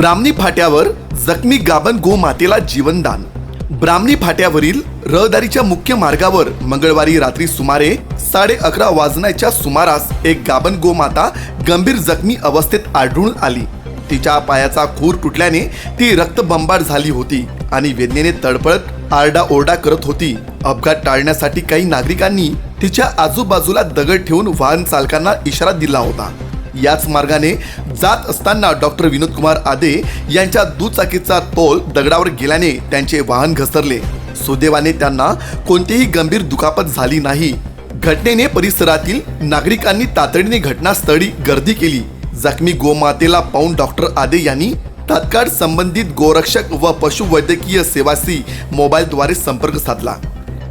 ब्राह्मणी फाट्यावर जखमी गाभण गोमातेला जीवनदान। ब्राह्मणी फाट्यावरील रहदारीच्या मुख्य मार्गावर मंगळवारी रात्री सुमारे 11:30 वाजण्याच्या सुमारास एक गाभण गोमाता गंभीर जखमी अवस्थेत आढळून आली। तिच्या पायाचा खूर तुटल्याने ती रक्तबंबाळ झाली होती आणि वेदनेने तडफडत आरडाओरडा करत होती। अपघात टाळण्यासाठी काही नागरिकांनी तिच्या आजूबाजूला दगड ठेवून वाहन चालकांना इशारा दिला होता। याच मार्गाने जात असताना डॉक्टर विनोद कुमार आदे यांच्या दुचाकीचा तोल दगडावर गेल्याने त्यांचे वाहन घसरले। सुदैवाने त्यांना कोणतीही गंभीर दुखापत झाली नाही। घटनेने परिसरातील नागरिकांनी तातडीने घटनास्थळी गर्दी केली। जखमी गोमातेला पाहून डॉक्टर आदे यांनी तात्काळ संबंधित गोरक्षक व पशुवैद्यकीय सेवाशी मोबाईलद्वारे संपर्क साधला।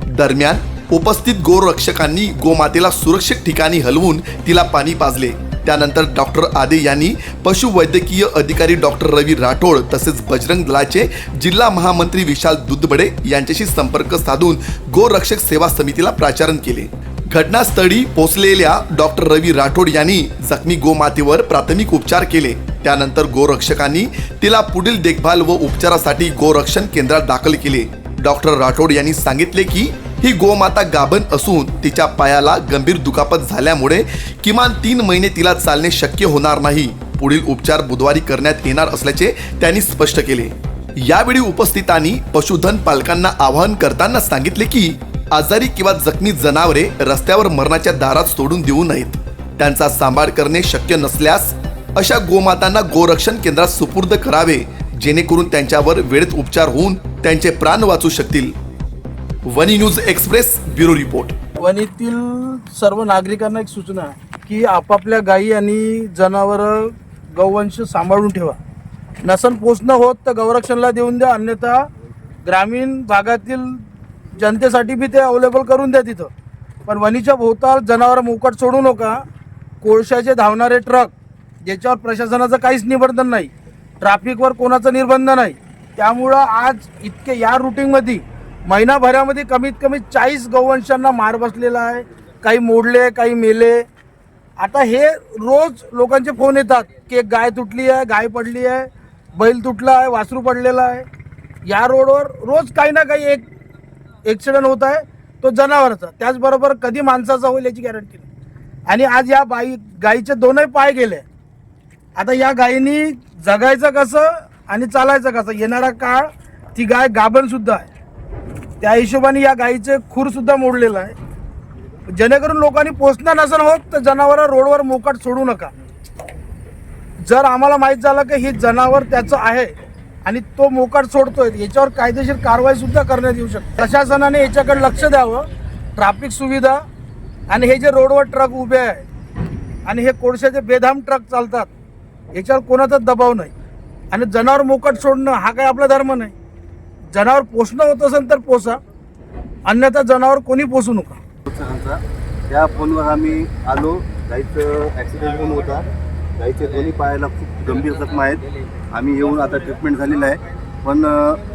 दरम्यान उपस्थित गोरक्षकांनी गोमातेला सुरक्षित ठिकाणी हलवून तिला पाणी पाजले। त्यानंतर डॉक्टर आदे यांनी पशुवैद्यकीय अधिकारी डॉक्टर रवी राठोड तसेच बजरंग दलाचे जिल्हा महामंत्री विशाल दुधबडे यांच्याशी संपर्क साधून गोरक्षक सेवा समितीला प्राचारण केले। घटनास्थळी पोहोचलेल्या डॉक्टर रवी राठोड यांनी जखमी गोमातेवर प्राथमिक उपचार केले। त्यानंतर गोरक्षकांनी तिला पुढील देखभाल व उपचारासाठी गोरक्षण केंद्रात दाखल केले। डॉक्टर राठोड यांनी सांगितले की ही गोमाता गाभण असून तिच्या पायाला गंभीर दुखापत झाल्यामुळे किमान 3 महिने तिला चालणे शक्य होणार नाही। पुढील उपचार बुधवारी करण्यात येणार असल्याचे त्यांनी स्पष्ट केले। यावेळी उपस्थितांनी पशुधन पालकांना आवाहन करताना सांगितले की आजारी किंवा जखमी जनावरे रस्त्यावर मरणाच्या दारात सोडून देऊ नयेत। त्यांचा सांभाळ करणे शक्य नसल्यास अशा गोमातांना गोरक्षण केंद्रात सुपूर्द करावे, जेणेकरून त्यांच्यावर वेळेत उपचार होऊन त्यांचे प्राण वाचू शकतील। वनी न्यूज एक्सप्रेस ब्युरो रिपोर्ट। वनीतील सर्व नागरिकांना एक सूचना की आपापल्या गायी आणि जनावरं गौवंश सांभाळून ठेवा। नसन पोचणं होत तर गौरक्षणला देऊन द्या, अन्यथा ग्रामीण भागातील जनतेसाठी बी ते अवेलेबल करून द्या तिथं। पण वनीच्या भोवताल जनावरं मोकाट सोडू नका। कोळशाचे धावणारे ट्रक ज्याच्यावर प्रशासनाचं काहीच निर्बंध नाही, ट्रॅफिकवर कोणाचा निर्बंध नाही, त्यामुळं आज इतके या रूटिंगमध्ये महिनाभरामध्ये कमीत कमी 40 गौवंशांना मार बसलेला आहे। काही मोडले, काही मेले। आता हे रोज लोकांचे फोन येतात की एक गाय तुटली आहे, गाय पडली आहे, बैल तुटला आहे, वासरू पडलेला आहे। या रोडवर रोज काही ना काही एक ॲक्सिडेंट होत आहे, तो जनावराचा, त्याचबरोबर कधी माणसाचा होईल याची गॅरंटी नाही। आणि आज या गायीचे दोनही पाय गेले। आता या गायीनी जगायचं कसं आणि चालायचं कसं? येणारा काळ ती गाय गाभण सुद्धा आहे, त्या हिशोबाने या गायीचे खूर सुद्धा मोडलेला आहे। जेणेकरून लोकांनी पोचणं नसेल होत तर जनावरं रोडवर मोकाट सोडू नका। जर आम्हाला माहीत झालं की ही जनावर त्याचं आहे आणि तो मोकाट सोडतोय, याच्यावर कायदेशीर कारवाई सुद्धा करण्यात येऊ शकते। प्रशासनाने याच्याकडे लक्ष द्यावं। ट्रॅफिक सुविधा आणि हे जे रोडवर ट्रक उभे आहे आणि हे कोळशाचे बेधाम ट्रक चालतात, याच्यावर कोणाचाच दबाव नाही। आणि जनावर मोकाट सोडणं हा काय आपला धर्म नाही। जनावर पोसणं होत असेल तर पोसा, अन्यथा जनावर कोणी पोसू नका। त्या फोनवर आम्ही आलो, गाईचं ॲक्सिडेंट होऊन होता, गाईचे दोन्ही पायाला खूप गंभीर जखमा आहेत। आम्ही येऊन आता ट्रीटमेंट झालेलं आहे। पण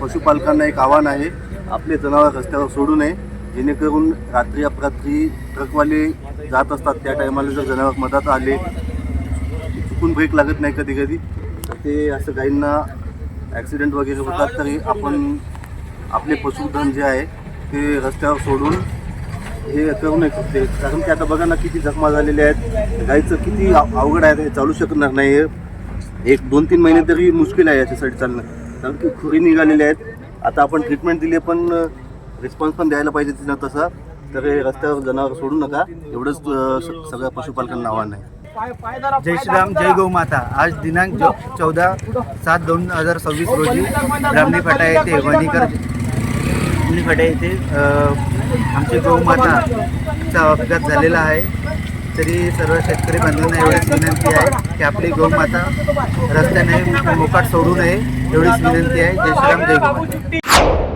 पशुपालकांना एक आव्हान आहे, आपले जनावर रस्त्यावर सोडू नये, जेणेकरून रात्री अपरात्री ट्रकवाले जात असतात, त्या टायमाला जर जनावर मधात आले, चुकून ब्रेक लागत नाही कधी कधी, तर ते असं गाईंना ॲक्सिडेंट वगैरे होतात। तरी आपण आपले पशुधन जे आहे ते रस्त्यावर सोडून हे करू नये शकते, कारण की आता बघा ना किती जखमा झालेल्या आहेत। गाईचं किती अवघड आहे, हे चालू शकणार नाही आहे। 1-2-3 महिने तरी मुश्किल आहे याच्यासाठी चालणं, कारण की खुरी निघालेले आहेत। आता आपण ट्रीटमेंट दिली, पण रिस्पॉन्स पण द्यायला पाहिजे तिथं तसा। तर हे रस्त्यावर जनावर सोडू नका, एवढंच सगळ्या पशुपालकांना आव्हान आहे। जय श्रीराम, जय गौ माता। आज दिनांक 14/7/2026 रोजी ब्राह्मणी फाटा येथे वनी फाटा येथे आमची गौ माताचा अपघात झालेला आहे। तरी सर्व शेतकरी बांधवांना एवढीच विनंती आहे की आपली गौ माता रस्त्याने मोकाट सोडू नये, एवढीच विनंती आहे। जय श्रीराम, जय गौ माता।